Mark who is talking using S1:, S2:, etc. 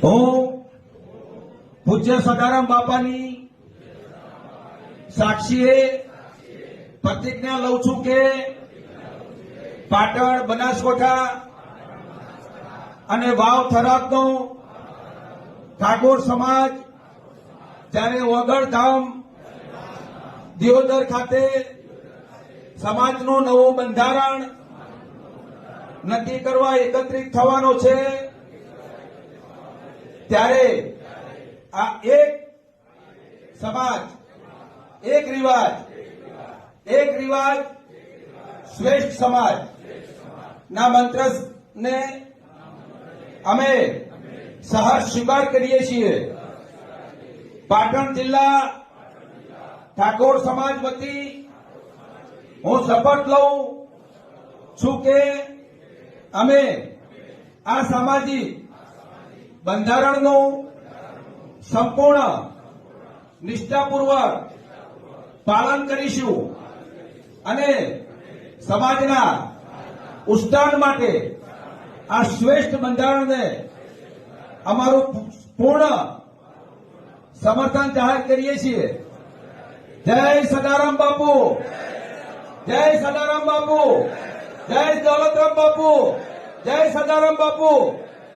S1: હું પૂજ્ય સદારામ બાપાની સાક્ષીએ પ્રતિજ્ઞા લઉં છું કે પાટણ, બનાસકાંઠા અને વાવ થરાદનો ઠાકોર સમાજ જ્યારે વગરધામ દિયોદર ખાતે સમાજનું નવું બંધારણ નક્કી કરવા એકત્રિત થવાનો છે, ત્યારે આ એક સમાજ એક રિવાજ શ્રેષ્ઠ સમાજ ના મંત્રને અમે સહર્ષ સ્વીકાર કરીએ છીએ। પાટણ જિલ્લા ઠાકોર સમાજ વતી હું શપથ લઉં છું કે અમે આ સામાજિક બંધારણનું સંપૂર્ણ નિષ્ઠાપૂર્વક પાલન કરીશું અને સમાજના ઉત્થાન માટે આ શ્રેષ્ઠ બંધારણને અમારું પૂર્ણ સમર્થન જાહેર કરીએ છીએ। જય સદારામ બાપુ, જય સદારામ બાપુ, જય દોલતરામ બાપુ, જય સદારામ બાપુ।